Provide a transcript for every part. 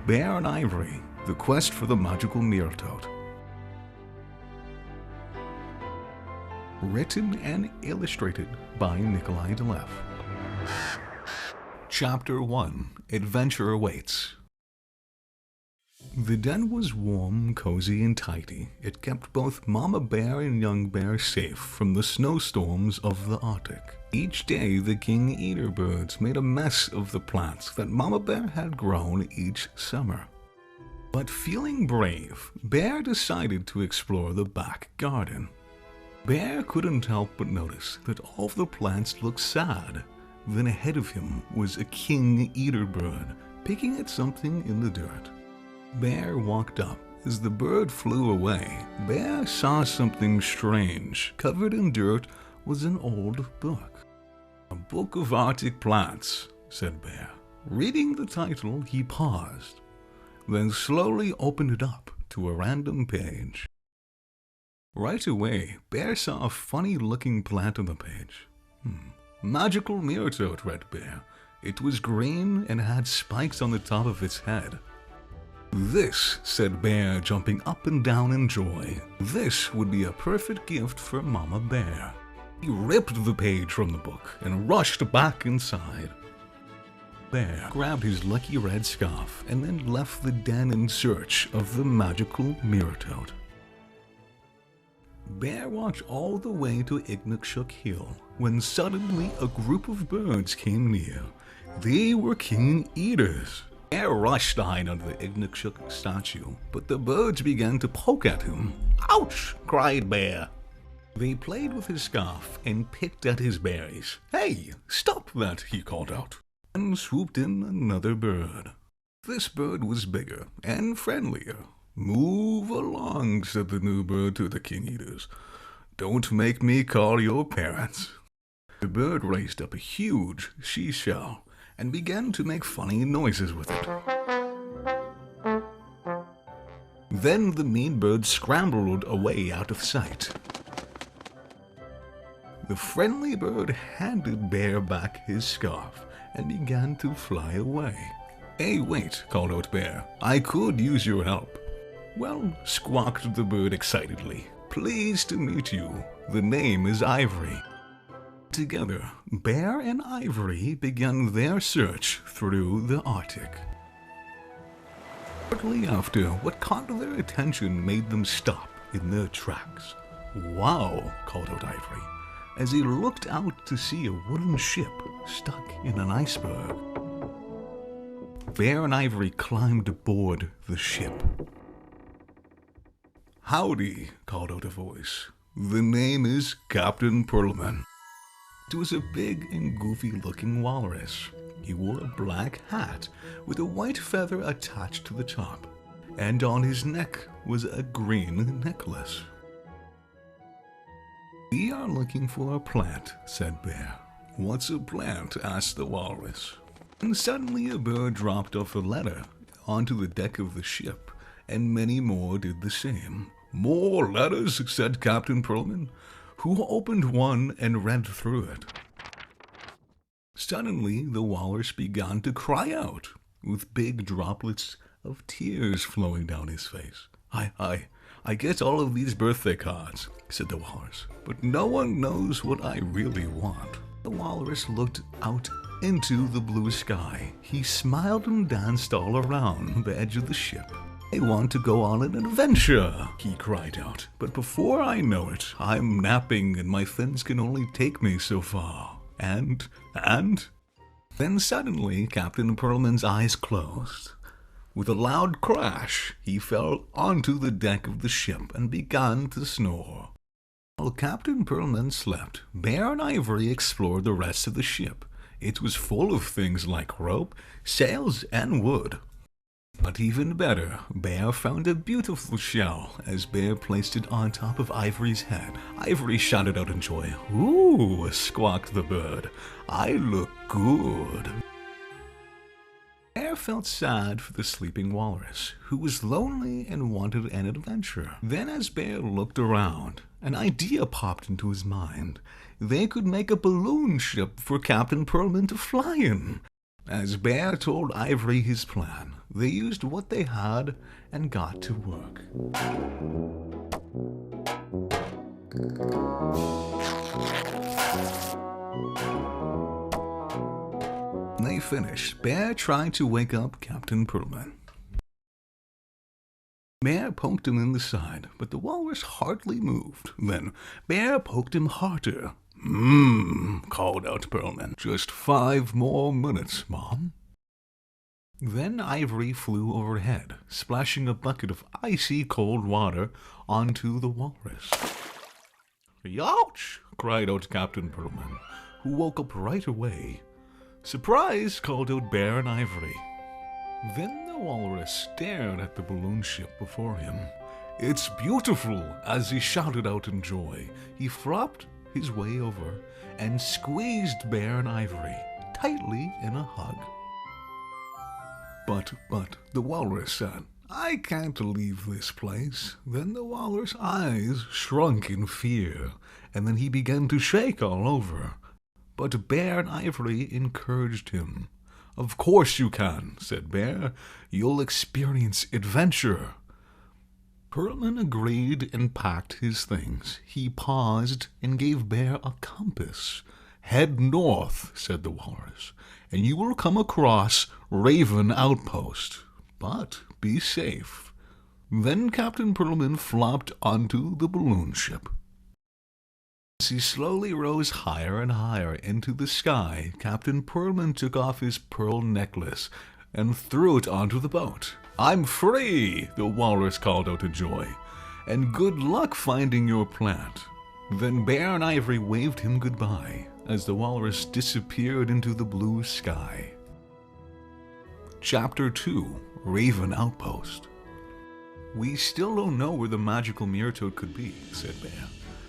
Bear and Ivory, The Quest for the Magical Mirror-Toad. Written and illustrated by Nikolai Delef. Chapter 1. Adventure Awaits. The den was warm, cozy, and tidy. It kept both Mama Bear and Young Bear safe from the snowstorms of the Arctic. Each day, the king eater birds made a mess of the plants that Mama Bear had grown each summer. But feeling brave, Bear decided to explore the back garden. Bear couldn't help but notice that all of the plants looked sad. Then ahead of him was a king eater bird picking at something in the dirt. Bear walked up. As the bird flew away, Bear saw something strange. Covered in dirt was an old book. "A Book of Arctic Plants," said Bear. Reading the title, he paused, then slowly opened it up to a random page. Right away, Bear saw a funny-looking plant on the page. Magical Mirror-Toad, read Bear. It was green and had spikes on the top of its head. "This," said Bear, jumping up and down in joy, "this would be a perfect gift for Mama Bear." He ripped the page from the book and rushed back inside. Bear grabbed his lucky red scarf and then left the den in search of the magical Mirror-Toad. Bear walked all the way to Ignakshuk Hill when suddenly a group of birds came near. They were king eaters. Bear rushed to hide under the Ignakshuk statue, but the birds began to poke at him. "Ouch!" cried Bear. They played with his scarf and picked at his berries. "Hey, stop that!" he called out, and swooped in another bird. This bird was bigger and friendlier. "Move along," said the new bird to the king eaters. "Don't make me call your parents." The bird raised up a huge seashell and began to make funny noises with it. Then the mean bird scrambled away out of sight. The friendly bird handed Bear back his scarf and began to fly away. "Hey, wait," called out Bear. "I could use your help." "Well," squawked the bird excitedly, "pleased to meet you. The name is Ivory." Together, Bear and Ivory began their search through the Arctic. Shortly after, what caught their attention made them stop in their tracks. "Wow," called out Ivory, as he looked out to see a wooden ship stuck in an iceberg. Bear and Ivory climbed aboard the ship. "Howdy," called out a voice. "The name is Captain Perlman." It was a big and goofy-looking walrus. He wore a black hat with a white feather attached to the top, and on his neck was a green necklace. "We are looking for a plant," said Bear. "What's a plant?" asked the walrus. And suddenly a bird dropped off a letter onto the deck of the ship, and many more did the same. "More letters," said Captain Perlman, who opened one and read through it. Suddenly, the walrus began to cry out, with big droplets of tears flowing down his face. I get all of these birthday cards," said the walrus, "but no one knows what I really want." The walrus looked out into the blue sky. He smiled and danced all around the edge of the ship. "I want to go on an adventure," he cried out. "But before I know it, I'm napping and my fins can only take me so far. And... Then suddenly, Captain Perlman's eyes closed. With a loud crash, he fell onto the deck of the ship and began to snore. While Captain Perlman slept, Bear and Ivory explored the rest of the ship. It was full of things like rope, sails, and wood. But even better, Bear found a beautiful shell as Bear placed it on top of Ivory's head. Ivory shouted out in joy. "Ooh," squawked the bird, "I look good." Bear felt sad for the sleeping walrus, who was lonely and wanted an adventure. Then as Bear looked around, an idea popped into his mind. They could make a balloon ship for Captain Perlman to fly in. As Bear told Ivory his plan, they used what they had and got to work. When they finished, Bear tried to wake up Captain Perlman. Bear poked him in the side, but the walrus hardly moved. Then Bear poked him harder. Called out Perlman. Just 5 more minutes, Mom. Then Ivory flew overhead, splashing a bucket of icy cold water onto the walrus. Youch! Cried out Captain Perlman, who woke up right away. Surprise! Called out Bear and Ivory. Then the walrus stared at the balloon ship before him. It's beautiful! As he shouted out in joy, he flopped his way over and squeezed Bear and Ivory tightly in a hug. But, the walrus said, I can't leave this place. Then the walrus' eyes shrunk in fear, and then he began to shake all over. But Bear and Ivory encouraged him. Of course you can, said Bear. You'll experience adventure. Perlman agreed and packed his things. He paused and gave Bear a compass. Head north, said the walrus, and you will come across Raven Outpost. But be safe. Then Captain Perlman flopped onto the balloon ship. As he slowly rose higher and higher into the sky, Captain Perlman took off his pearl necklace and threw it onto the boat. I'm free, the walrus called out in joy, and good luck finding your plant. Then Bear and Ivory waved him goodbye as the walrus disappeared into the blue sky. Chapter 2, Raven Outpost. We still don't know where the magical mirror toad could be, said Bear.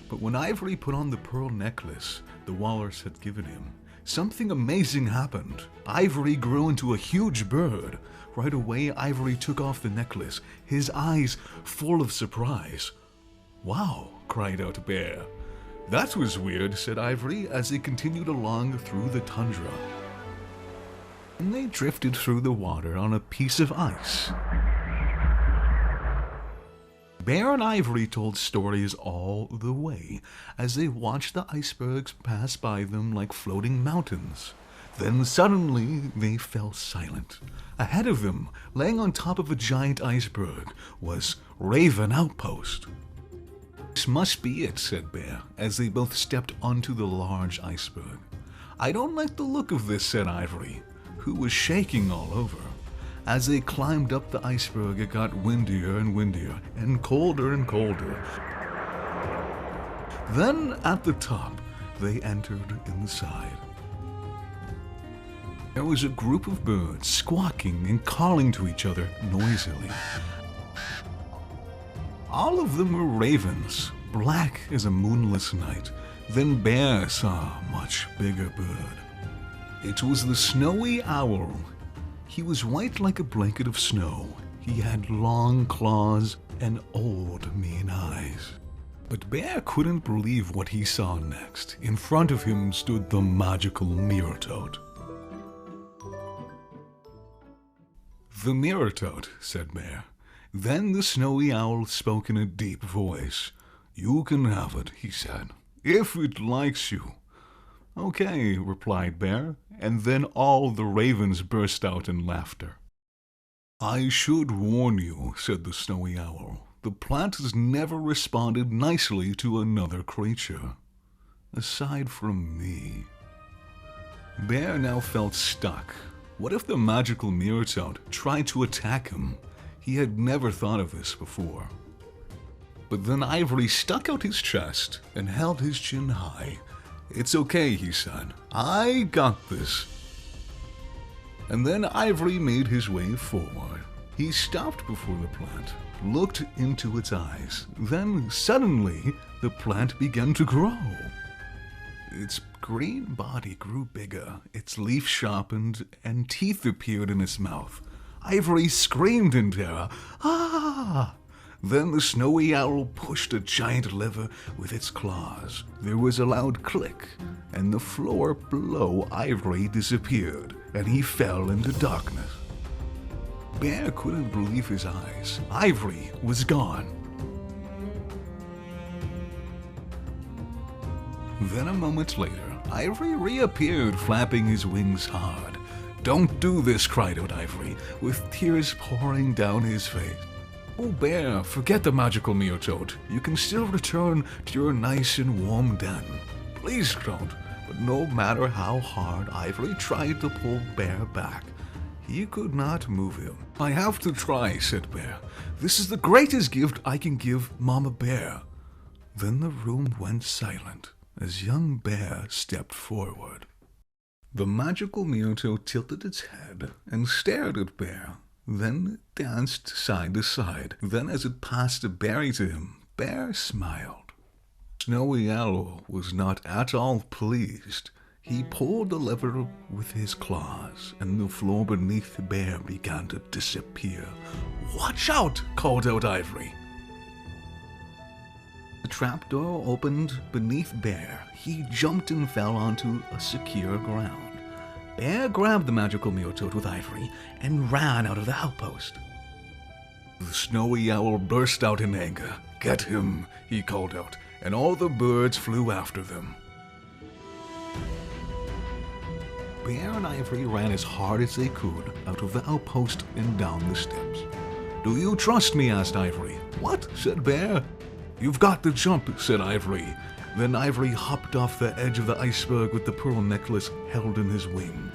But when Ivory put on the pearl necklace the walrus had given him, something amazing happened. Ivory grew into a huge bird. Right away, Ivory took off the necklace, his eyes full of surprise. Wow, cried out Bear. That was weird, said Ivory as they continued along through the tundra. And they drifted through the water on a piece of ice. Bear and Ivory told stories all the way as they watched the icebergs pass by them like floating mountains. Then suddenly they fell silent. Ahead of them, laying on top of a giant iceberg, was Raven Outpost. This must be it, said Bear, as they both stepped onto the large iceberg. I don't like the look of this, said Ivory, who was shaking all over. As they climbed up the iceberg, it got windier and windier, and colder and colder. Then, at the top, they entered inside. There was a group of birds squawking and calling to each other noisily. All of them were ravens, black as a moonless night. Then Bear saw a much bigger bird. It was the snowy owl. He was white like a blanket of snow. He had long claws and old, mean eyes. But Bear couldn't believe what he saw next. In front of him stood the magical mirror toad. The mirror toad, said Bear. Then the snowy owl spoke in a deep voice. You can have it, he said, if it likes you. Okay, replied Bear, and then all the ravens burst out in laughter. I should warn you, said the snowy owl. The plant has never responded nicely to another creature, aside from me. Bear now felt stuck. What if the magical mirror toad tried to attack him? He had never thought of this before. But then Ivory stuck out his chest and held his chin high. It's okay, he said. I got this. And then Ivory made his way forward. He stopped before the plant, looked into its eyes. Then suddenly the plant began to grow. Its green body grew bigger, its leaf sharpened, and teeth appeared in its mouth. Ivory screamed in terror. Ah! Then the snowy owl pushed a giant lever with its claws. There was a loud click, and the floor below Ivory disappeared. and he fell into darkness. Bear couldn't believe his eyes. Ivory was gone. Then a moment later, Ivory reappeared, flapping his wings hard. "Don't do this," cried out Ivory, with tears pouring down his face. "Oh, Bear, forget the magical mealtoad. You can still return to your nice and warm den. Please don't." But no matter how hard Ivory tried to pull Bear back, he could not move him. "I have to try," said Bear. "This is the greatest gift I can give Mama Bear." Then the room went silent as young Bear stepped forward. The magical mealtoad tilted its head and stared at Bear, then it danced side to side. Then as it passed a berry to him, Bear smiled. Snowy Owl was not at all pleased. He pulled the lever with his claws, and the floor beneath Bear began to disappear. "Watch out!" called out Ivory. The trapdoor opened beneath Bear. He jumped and fell onto a secure ground. Bear grabbed the magical mealtoad with Ivory and ran out of the outpost. The Snowy Owl burst out in anger. "Get him!" he called out, and all the birds flew after them. Bear and Ivory ran as hard as they could out of the outpost and down the steps. "Do you trust me?" asked Ivory. "What?" said Bear. "You've got to jump," said Ivory. Then Ivory hopped off the edge of the iceberg with the pearl necklace held in his wing.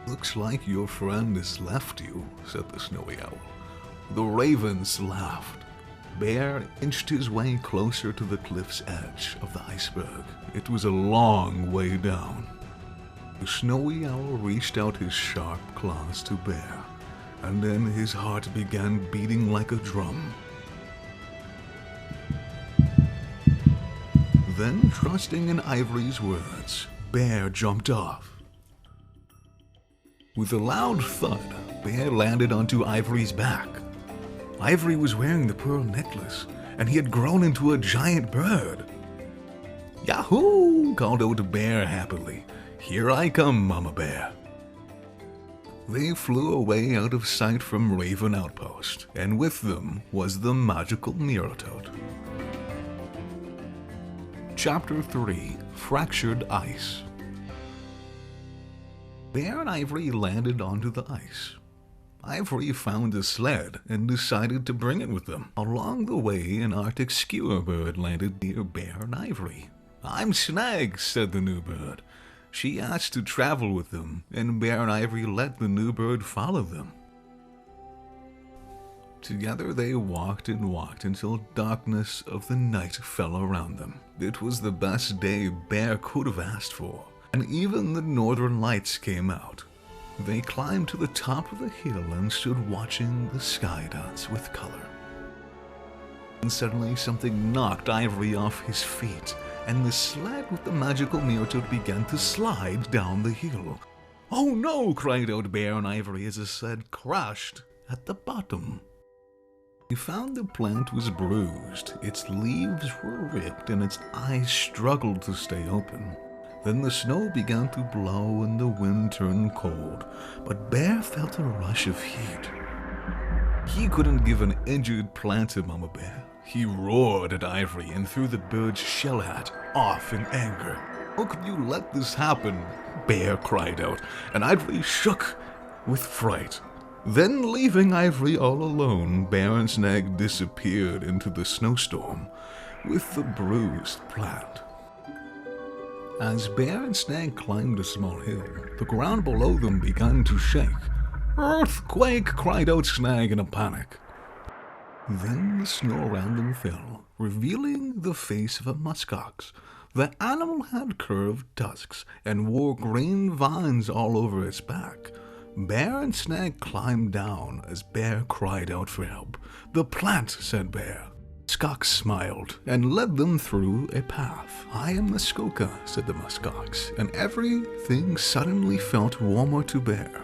"Looks like your friend has left you," said the Snowy Owl. The ravens laughed. Bear inched his way closer to the cliff's edge of the iceberg. It was a long way down. The Snowy Owl reached out his sharp claws to Bear, and then his heart began beating like a drum. Then, trusting in Ivory's words, Bear jumped off. With a loud thud, Bear landed onto Ivory's back. Ivory was wearing the pearl necklace, and he had grown into a giant bird. "Yahoo!" called out Bear happily. "Here I come, Mama Bear." They flew away out of sight from Raven Outpost, and with them was the magical mealtoad. Chapter 3: Fractured Ice. Bear and Ivory landed onto the ice. Ivory found a sled and decided to bring it with them. Along the way, an Arctic skewer bird landed near Bear and Ivory. "I'm Snag," said the new bird. She asked to travel with them, and Bear and Ivory let the new bird follow them. Together they walked and walked until darkness of the night fell around them. It was the best day Bear could have asked for, and even the northern lights came out. They climbed to the top of the hill and stood watching the sky dance with color. And suddenly something knocked Ivory off his feet, and the sled with the magical mealtoad began to slide down the hill. "Oh no!" cried out Bear and Ivory as the sled crashed at the bottom. They found the plant was bruised, its leaves were ripped, and its eyes struggled to stay open. Then the snow began to blow and the wind turned cold, but Bear felt a rush of heat. He couldn't give an injured plant to Mama Bear. He roared at Ivory and threw the bird's shell hat off in anger. "How could you let this happen?" Bear cried out, and Ivory shook with fright. Then, leaving Ivory all alone, Bear and Snag disappeared into the snowstorm with the bruised plant. As Bear and Snag climbed a small hill, the ground below them began to shake. "Earthquake!" cried out Snag in a panic. Then the snow around them fell, revealing the face of a muskox. The animal had curved tusks and wore green vines all over its back. Bear and Snag climbed down as Bear cried out for help. "The plant," said Bear. Muskox smiled and led them through a path. "I am Muskoka," said the muskox, and everything suddenly felt warmer to Bear.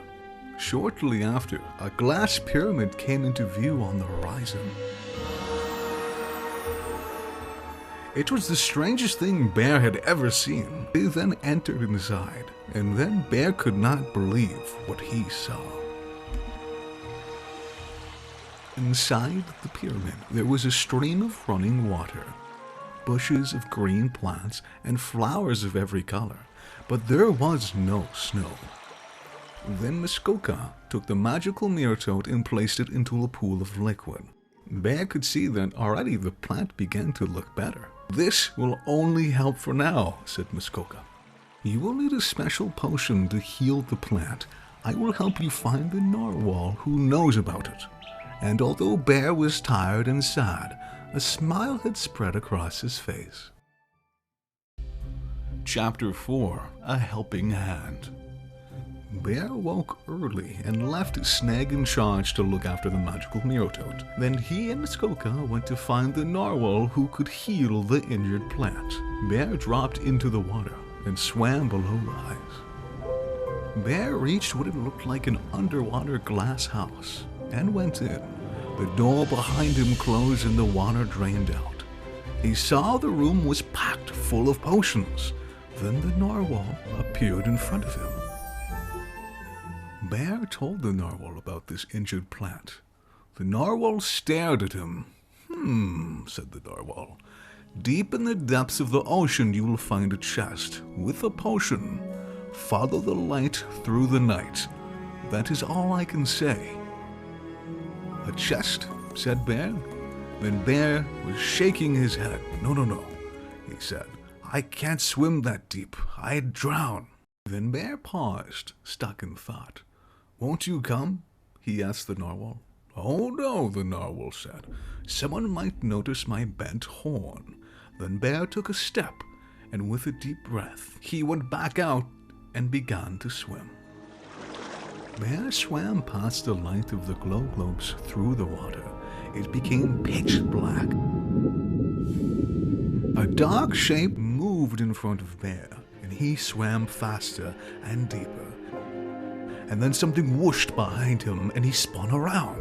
Shortly after, a glass pyramid came into view on the horizon. It was the strangest thing Bear had ever seen. They then entered inside, and then Bear could not believe what he saw. Inside the pyramid, there was a stream of running water, bushes of green plants, and flowers of every color, but there was no snow. Then Muskoka took the magical mirror toad and placed it into a pool of liquid. Bear could see that already the plant began to look better. "This will only help for now," said Muskoka. "You will need a special potion to heal the plant. I will help you find the narwhal who knows about it." And although Bear was tired and sad, a smile had spread across his face. Chapter 4: A Helping Hand. Bear woke early and left Snag in charge to look after the magical mirror toad. Then he and Muskoka went to find the narwhal who could heal the injured plant. Bear dropped into the water and swam below rise. Bear reached what it looked like an underwater glass house and went in. The door behind him closed and the water drained out. He saw the room was packed full of potions. Then the narwhal appeared in front of him. Bear told the narwhal about this injured plant. The narwhal stared at him. Said the narwhal. "Deep in the depths of the ocean you will find a chest with a potion. Follow the light through the night. That is all I can say." "A chest?" said Bear. Then Bear was shaking his head. No, he said. "I can't swim that deep. I'd drown." Then Bear paused, stuck in thought. "Won't you come?" he asked the narwhal. "Oh no," the narwhal said. "Someone might notice my bent horn." Then Bear took a step, and with a deep breath, he went back out and began to swim. Bear swam past the light of the glow globes through the water. It became pitch black. A dark shape moved in front of Bear, and he swam faster and deeper. And then something whooshed behind him, and he spun around.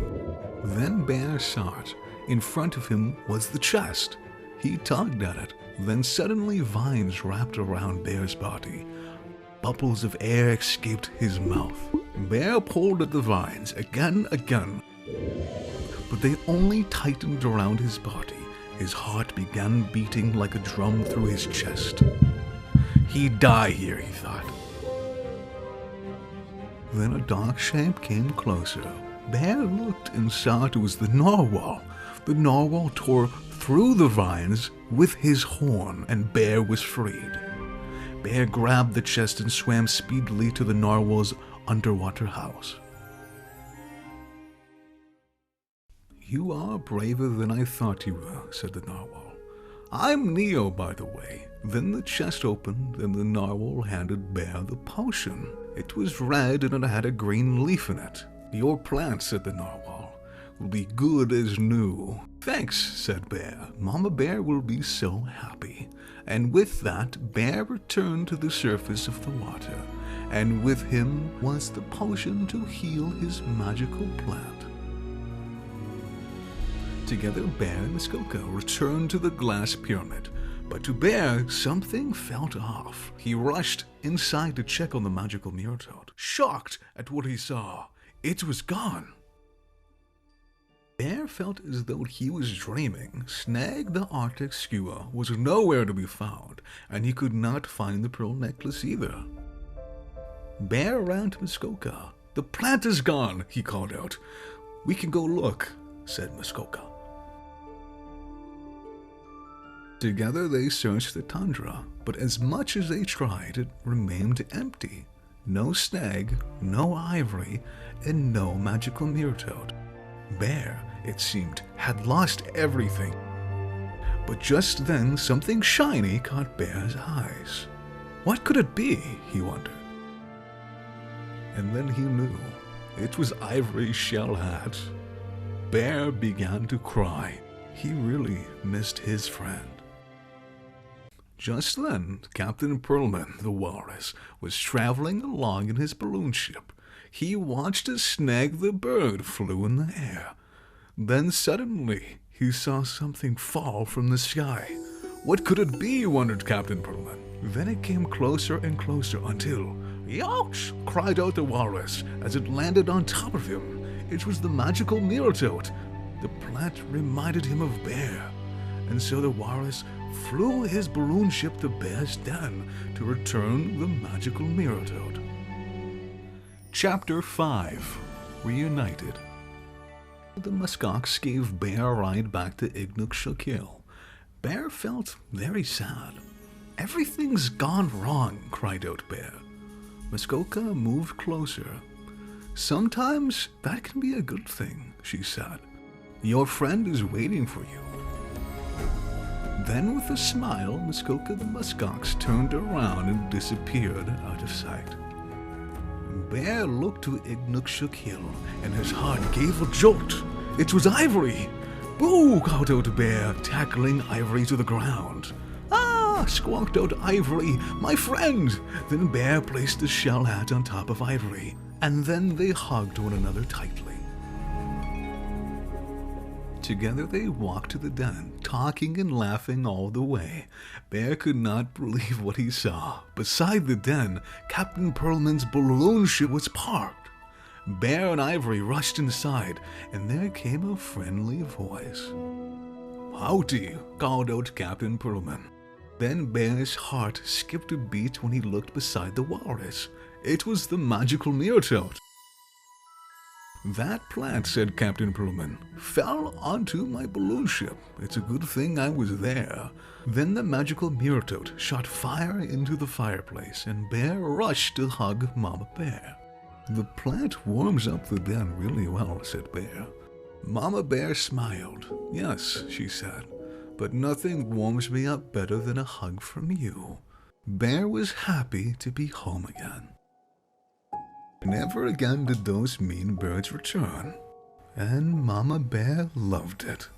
Then Bear saw it. In front of him was the chest. He tugged at it. Then suddenly vines wrapped around Bear's body. Bubbles of air escaped his mouth. Bear pulled at the vines again, but they only tightened around his body. His heart began beating like a drum through his chest. He'd die here, he thought. Then a dark shape came closer. Bear looked and saw it was the narwhal. The narwhal tore through the vines with his horn, and Bear was freed. Bear grabbed the chest and swam speedily to the narwhal's underwater house. "You are braver than I thought you were," said the narwhal. "I'm Neo, by the way." Then the chest opened, and the narwhal handed Bear the potion. It was red, and it had a green leaf in it. "Your plant," said the narwhal, "will be good as new." "Thanks," said Bear. "Mama Bear will be so happy." And with that, Bear returned to the surface of the water, and with him was the potion to heal his magical plant. Together, Bear and Muskoka returned to the glass pyramid. But to Bear, something felt off. He rushed inside to check on the magical mirror toad, shocked at what he saw. It was gone. Bear felt as though he was dreaming. Snag the Arctic skua was nowhere to be found, and he could not find the pearl necklace either. Bear ran to Muskoka. "The plant is gone," he called out. "We can go look," said Muskoka. Together they searched the tundra, but as much as they tried, it remained empty. No Snag, no Ivory, and no magical mirror toad. Bear, it seemed, had lost everything. But just then something shiny caught Bear's eyes. What could it be, he wondered. And then he knew. It was Ivory's shell hat. Bear began to cry. He really missed his friend. Just then, Captain Pearlman, the walrus, was traveling along in his balloon ship. He watched as Snag the bird flew in the air. Then suddenly, he saw something fall from the sky. What could it be, wondered Captain Pearlman. Then it came closer and closer until, "Youch!" cried out the walrus as it landed on top of him. It was the magical mirror toad. The plant reminded him of Bear, and so the walrus flew his balloon ship to Bear's den to return the magical mirror toad. Chapter 5. Reunited. The muskox gave Bear a ride back to Ignukshuk Hill. Bear felt very sad. "Everything's gone wrong," cried out Bear. Muskoka moved closer. "Sometimes that can be a good thing," she said. "Your friend is waiting for you." Then with a smile, Muskoka the muskox turned around and disappeared out of sight. Bear looked to Ignukshuk Hill, and his heart gave a jolt. It was Ivory! "Boo!" called out Bear, tackling Ivory to the ground. "Ah!" squawked out Ivory, "my friend!" Then Bear placed the shell hat on top of Ivory, and then they hugged one another tightly. Together they walked to the den, talking and laughing all the way. Bear could not believe what he saw. Beside the den, Captain Pearlman's balloon ship was parked. Bear and Ivory rushed inside, and there came a friendly voice. "Howdy," called out Captain Pearlman. Then Bear's heart skipped a beat when he looked beside the walrus. It was the magical mirror toad. "That plant," said Captain Pearlman, "fell onto my balloon ship. It's a good thing I was there." Then the magical mirror toad shot fire into the fireplace, and Bear rushed to hug Mama Bear. "The plant warms up the den really well," said Bear. Mama Bear smiled. "Yes," she said, "but nothing warms me up better than a hug from you." Bear was happy to be home again. Never again did those mean birds return, and Mama Bear loved it.